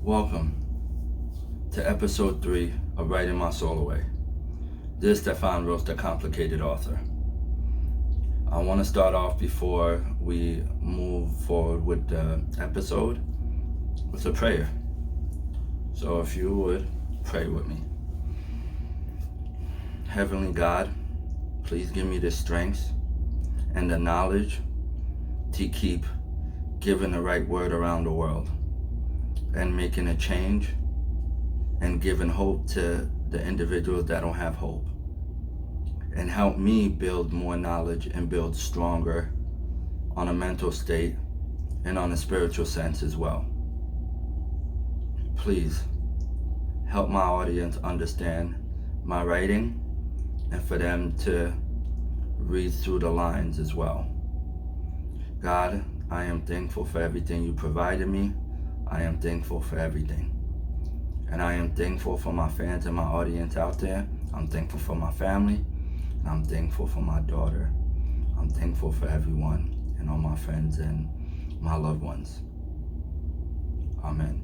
Welcome to episode 3 of Writing My Soul Away. This is Stefan Roach, the Complicated Author. I want to start off before we move forward with the episode with a prayer. So if you would, pray with me. Heavenly God, please give me the strength and the knowledge to keep giving the right word around the world and making a change and giving hope to the individuals that don't have hope. And help me build more knowledge and build stronger on a mental state and on a spiritual sense as well. Please help my audience understand my writing and for them to read through the lines as well. God, I am thankful for everything you provided me. I am thankful for everything. And I am thankful for my fans and my audience out there. I'm thankful for my family. And I'm thankful for my daughter. I'm thankful for everyone and all my friends and my loved ones. Amen.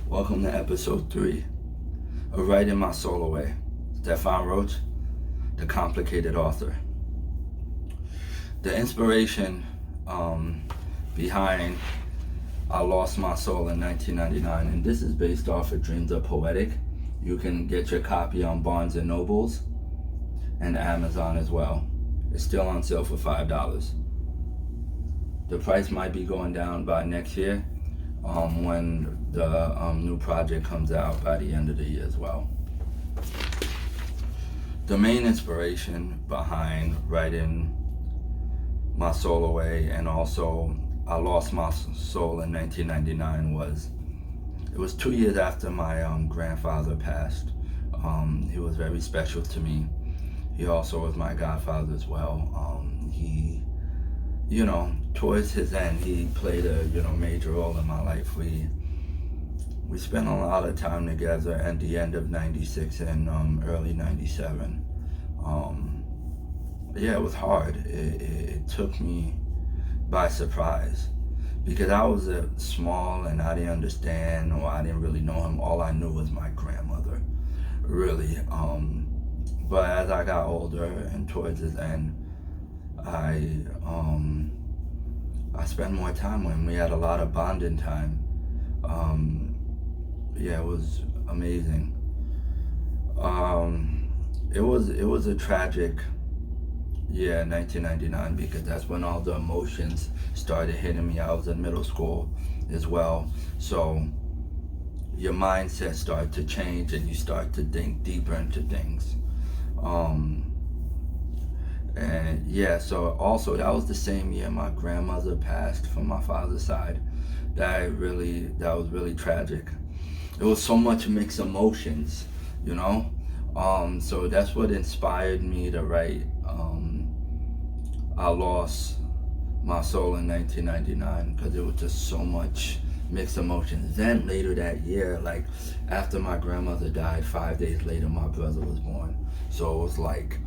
Welcome to episode 3 of Writing My Soul Away. Stefan Roach, the Complicated Author. The inspiration behind I Lost My Soul in 1999, and this is based off of Dreams Are Poetic. You can get your copy on Barnes & Nobles and Amazon as well. It's still on sale for $5. The price might be going down by next year when the new project comes out by the end of the year as well. The main inspiration behind writing My Soul Away and also I Lost My Soul in 1999 it was 2 years after my grandfather passed. He was very special to me. He also was my godfather as well. He, towards his end, he played a major role in my life. We spent a lot of time together at the end of 96 and early 97. Yeah, it was hard. It took me by surprise because I was small and I didn't understand or I didn't really know him. All I knew was my grandmother, really. But as I got older and towards his end, I spent more time with him. We had a lot of bonding time. Yeah, it was amazing. It was a tragic year, 1999, because that's when all the emotions started hitting me. I was in middle school as well, so your mindset started to change and you start to think deeper into things. And yeah, so also that was the same year my grandmother passed from my father's side. That was really tragic. It was so much mixed emotions, so that's what inspired me to write I Lost My Soul in 1999, because it was just so much mixed emotions. Then later that year, like after my grandmother died, 5 days later my brother was born. So it was like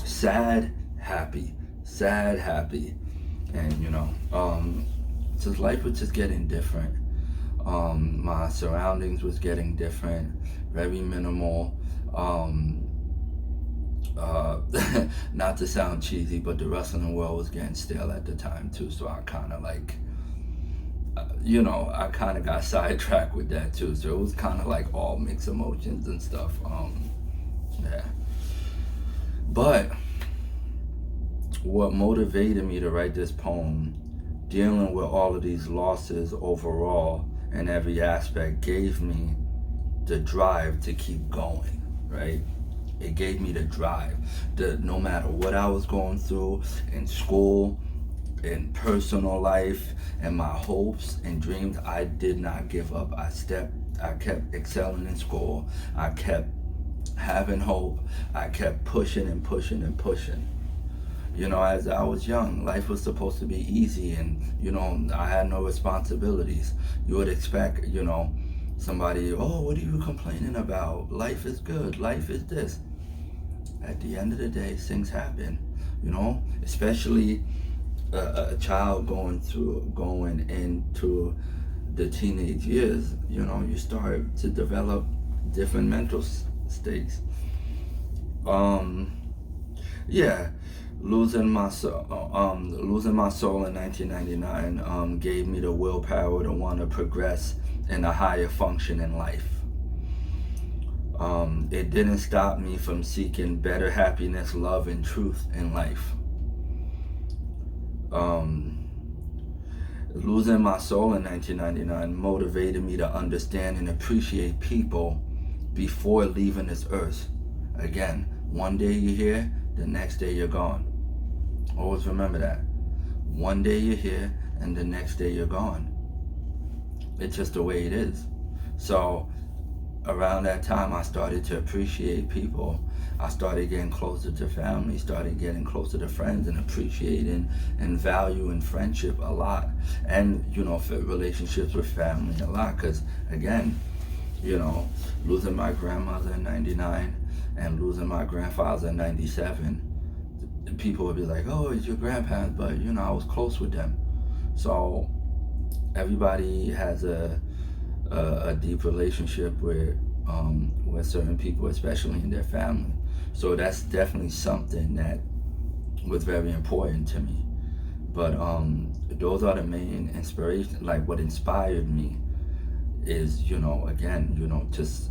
sad, happy, and just life was just getting different. My surroundings was getting different, very minimal. Not to sound cheesy, but the wrestling world was getting stale at the time too, so I kind of I kind of got sidetracked with that too, so it was kind of like all mixed emotions and stuff. Yeah. But what motivated me to write this poem, dealing with all of these losses overall in every aspect, gave me the drive to keep going, right? It gave me the drive. No matter what I was going through in school, in personal life, and my hopes and dreams, I did not give up. I kept excelling in school. I kept having hope. I kept pushing and pushing and pushing. As I was young, life was supposed to be easy and, I had no responsibilities. You would expect, somebody, oh, what are you complaining about? Life is good. Life is this. At the end of the day, things happen, especially a child going into the teenage years, you start to develop different mental states. Yeah, losing my soul in 1999 gave me the willpower to want to progress in a higher function in life. It didn't stop me from seeking better happiness, love, and truth in life. Losing my soul in 1999 motivated me to understand and appreciate people before leaving this earth. Again, one day you're here, the next day you're gone. Always remember that. One day you're here, and the next day you're gone. It's just the way it is. So around that time, I started to appreciate people. I started getting closer to family, started getting closer to friends, and appreciating and valuing friendship a lot. And, relationships with family a lot. Because, again, losing my grandmother in 99 and losing my grandfather in 97, people would be like, oh, it's your grandparents, but, I was close with them. So everybody has a deep relationship with certain people, especially in their family. So that's definitely something that was very important to me. But those are the main inspirations. Like, what inspired me is, again, just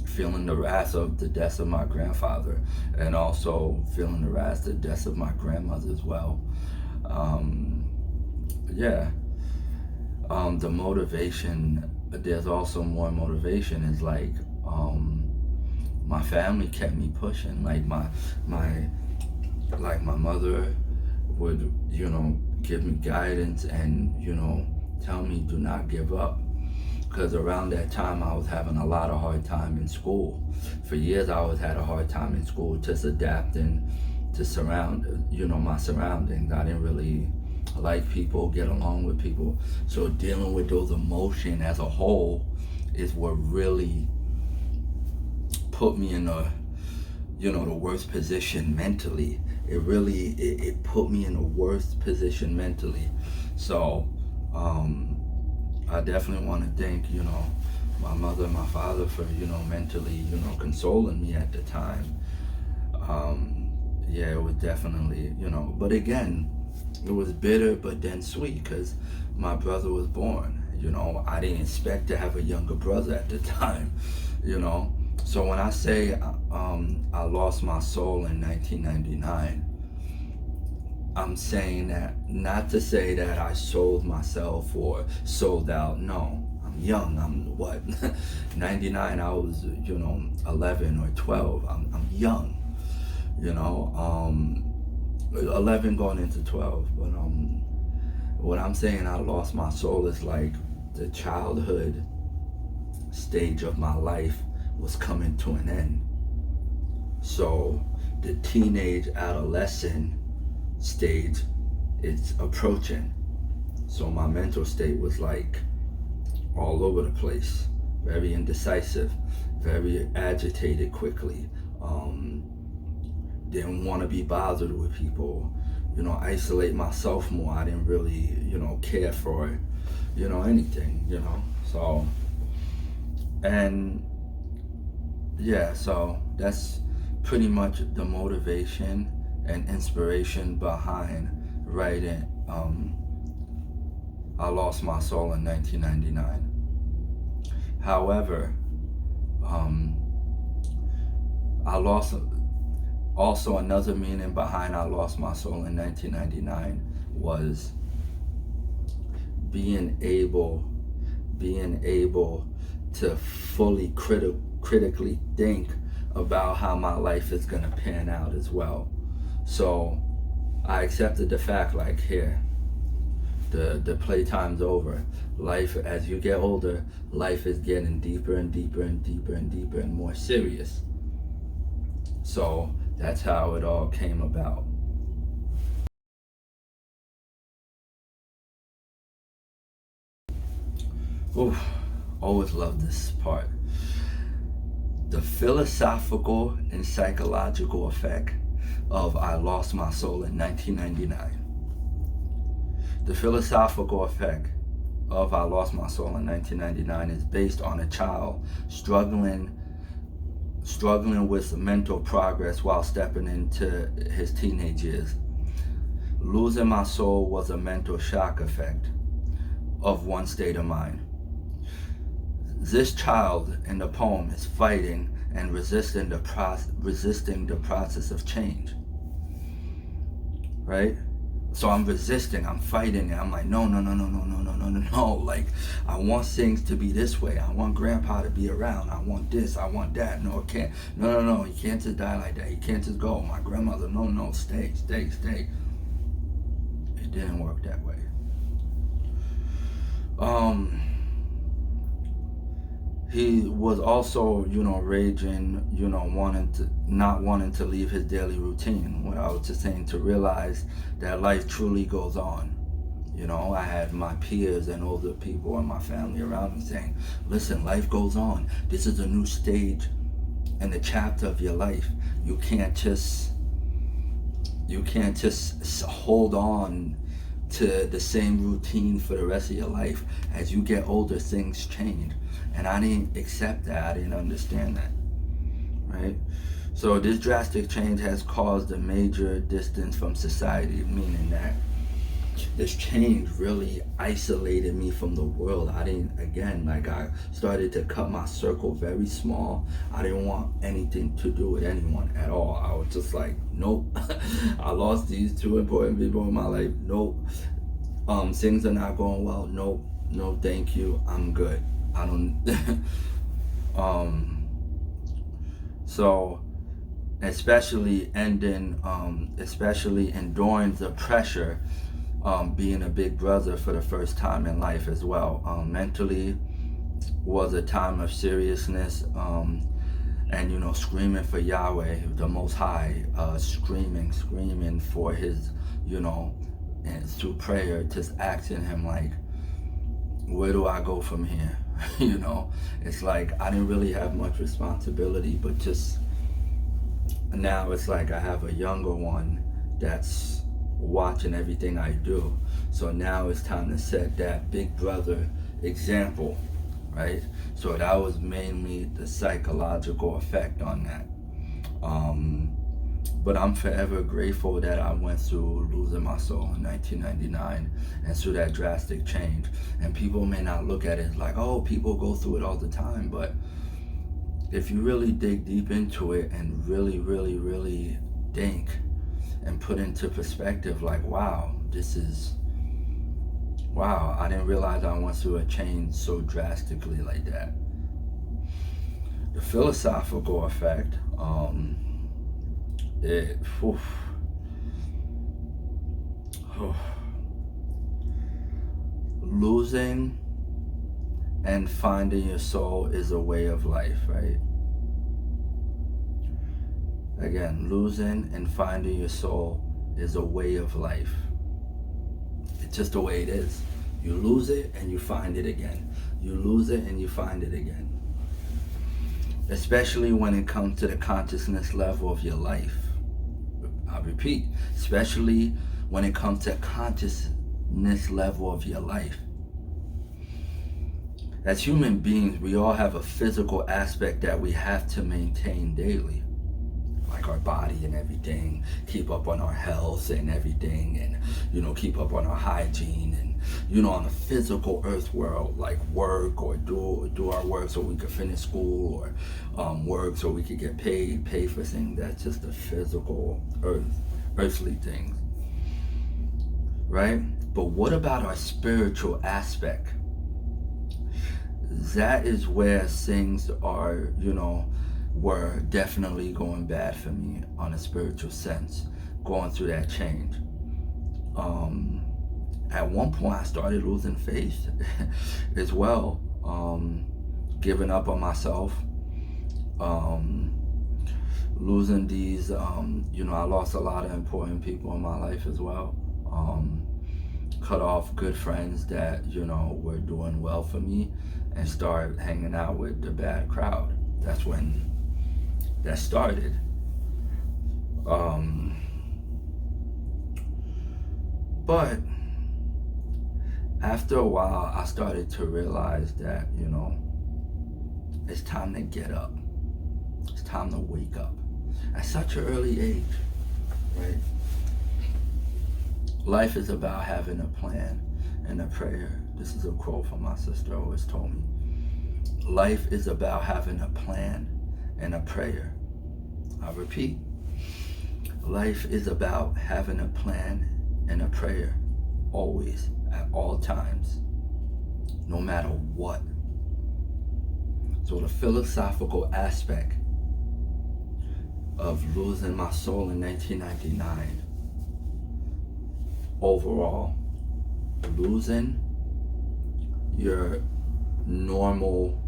feeling the wrath of the death of my grandfather, and also feeling the wrath of the death of my grandmother as well. The motivation, there's also more motivation, is like, my family kept me pushing. Like my mother would, give me guidance and, tell me do not give up. Because around that time I was having a lot of hard time in school. For years I always had a hard time in school, just adapting to my surroundings. I didn't really like people, get along with people. So dealing with those emotions as a whole is what really put me in the worst position mentally. It put me in the worst position mentally. So I definitely want to thank, my mother and my father for, mentally, consoling me at the time. It was definitely, but again, it was bitter, but then sweet, because my brother was born. I didn't expect to have a younger brother at the time, So when I say I lost my soul in 1999, I'm saying that not to say that I sold myself or sold out. No, I'm young. I'm 99, I was, 11 or 12. I'm young, 11 going into 12. But what I'm saying, I lost my soul, is like the childhood stage of my life was coming to an end. So the teenage adolescent stage is approaching. So my mental state was like all over the place, very indecisive, very agitated quickly. Didn't want to be bothered with people, isolate myself more. I didn't really, care for, anything, so, and so that's pretty much the motivation and inspiration behind writing I Lost My Soul in 1999. However, also another meaning behind I Lost My Soul in 1999 was being able to fully critically think about how my life is going to pan out as well. So I accepted the fact, like, here, the playtime's over. Life, as you get older, life is getting deeper and deeper and deeper and deeper and more serious. So that's how it all came about. Ooh, always love this part. The philosophical and psychological effect of I Lost My Soul in 1999. The philosophical effect of I Lost My Soul in 1999 is based on a child struggling with mental progress while stepping into his teenage years. Losing my soul was a mental shock effect of one state of mind. This child in the poem is fighting and resisting the process of change, right? So I'm resisting, I'm fighting, and I'm like, no. Like, I want things to be this way. I want grandpa to be around. I want this, I want that. No, it can't. No. He can't just die like that. He can't just go. My grandmother, no, stay. It didn't work that way. He was also, raging, not wanting to leave his daily routine. What I was just saying, to realize that life truly goes on. I had my peers and older people in my family around me saying, listen, life goes on. This is a new stage in the chapter of your life. You can't just hold on to the same routine for the rest of your life. As you get older, things change. And I didn't accept that. I didn't understand that, right? So this drastic change has caused a major distance from society, meaning that this change really isolated me from the world. I started to cut my circle very small. I didn't want anything to do with anyone at all. I was just like, nope. I lost these two important people in my life. Nope. Things are not going well. Nope. No, thank you. I'm good. I don't. So, especially enduring the pressure, being a big brother for the first time in life as well. Mentally was a time of seriousness, and screaming for Yahweh, the Most High, screaming for His, and through prayer, just asking Him like, where do I go from here? It's like I didn't really have much responsibility, but just now it's like I have a younger one that's watching everything I do. So now it's time to set that big brother example, right? So that was mainly the psychological effect on that. But I'm forever grateful that I went through losing my soul in 1999 and through that drastic change. And people may not look at it like, oh, people go through it all the time. But if you really dig deep into it and really, really, really think and put into perspective, like, wow, I didn't realize I went through a change so drastically like that. The philosophical effect, losing and finding your soul is a way of life, right? Again, losing and finding your soul is a way of life. It's just the way it is. You lose it and you find it again. You lose it and you find it again. Especially when it comes to the consciousness level of your life. I repeat, especially when it comes to consciousness level of your life. As human beings, we all have a physical aspect that we have to maintain daily. Like our body and everything, keep up on our health and everything, and keep up on our hygiene, and on a physical earth world, like work or do our work so we could finish school, or work so we could get pay for things. That's just a physical earthly thing, right? But what about our spiritual aspect? That is where things are, were definitely going bad for me on a spiritual sense, going through that change. At one point I started losing faith as well, giving up on myself, losing these, I lost a lot of important people in my life as well, cut off good friends that, were doing well for me, and started hanging out with the bad crowd. That's when that started. But after a while, I started to realize that, it's time to get up. It's time to wake up. At such an early age, right? Life is about having a plan and a prayer. This is a quote from my sister always told me. Life is about having a plan and a prayer. I repeat, life is about having a plan and a prayer, always, at all times, no matter what. So the philosophical aspect of losing my soul in 1999, overall, losing your normal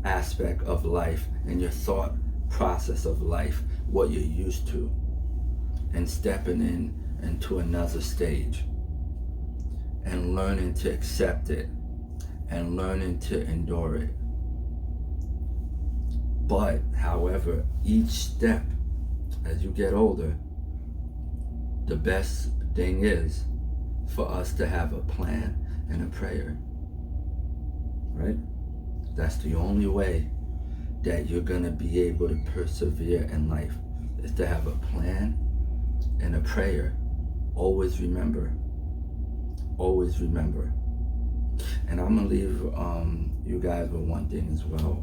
aspect of life and your thought process of life, what you're used to, and stepping into another stage and learning to accept it and learning to endure it. But, however, each step as you get older, the best thing is for us to have a plan and a prayer, right? That's the only way that you're going to be able to persevere in life, is to have a plan and a prayer. Always remember. Always remember. And I'm going to leave you guys with one thing as well.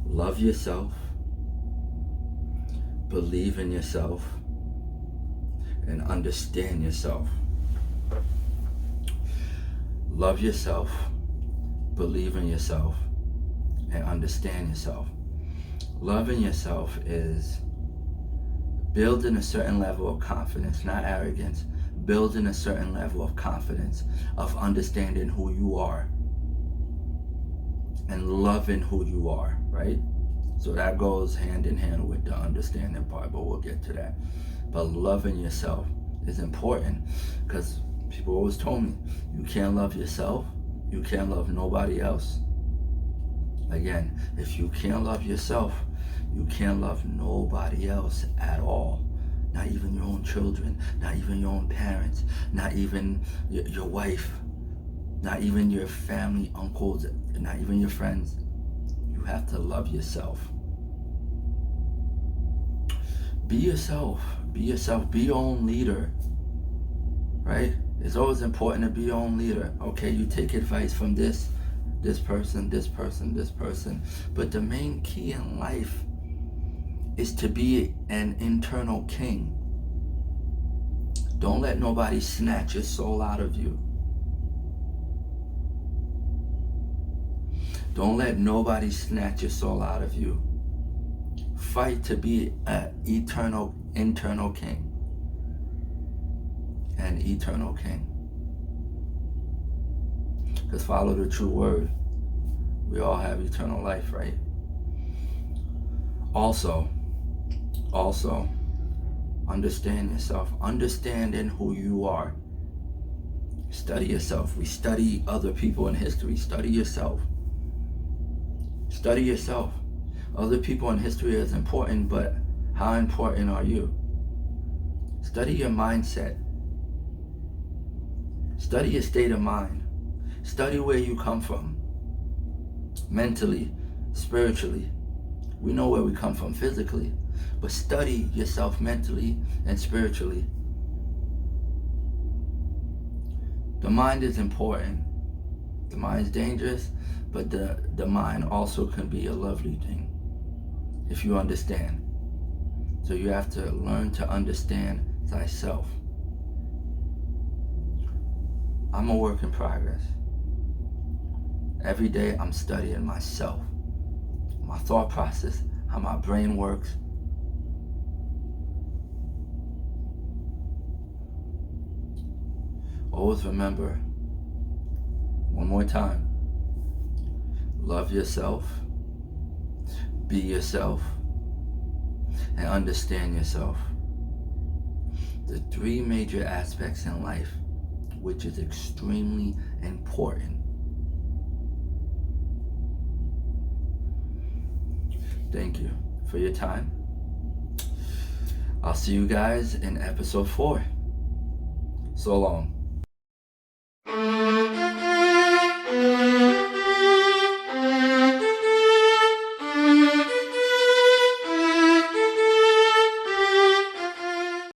Love yourself. Believe in yourself. And understand yourself. Love yourself. Believe in yourself. And understand yourself. Loving yourself is building a certain level of confidence, not arrogance. Building a certain level of confidence, of understanding who you are and loving who you are, right? So that goes hand in hand with the understanding part, but we'll get to that. But loving yourself is important, because people always told me, you can't love yourself, you can't love nobody else. Again, if you can't love yourself, you can't love nobody else at all. Not even your own children, not even your own parents, not even your wife, not even your family, uncles, not even your friends. You have to love yourself. Be yourself. Be yourself. Be your own leader. Right? It's always important to be your own leader. Okay, you take advice from this person. But the main key in life is to be an internal king. Don't let nobody snatch your soul out of you. Don't let nobody snatch your soul out of you. Fight to be an internal king. An eternal king. Because follow the true word. We all have eternal life, right? Also, understand yourself. Understanding who you are. Study yourself. We study other people in history. Study yourself. Study yourself. Other people in history is important, but how important are you? Study your mindset. Study your state of mind. Study where you come from. Mentally, spiritually. We know where we come from physically, but study yourself mentally and spiritually. The mind is important. The mind's dangerous, but the mind also can be a lovely thing if you understand. So you have to learn to understand thyself. I'm a work in progress. Every day I'm studying myself, my thought process, how my brain works. Always remember, one more time, love yourself, be yourself, and understand yourself. The three major aspects in life, which is extremely important. Thank you for your time. I'll see you guys in episode 4. So long.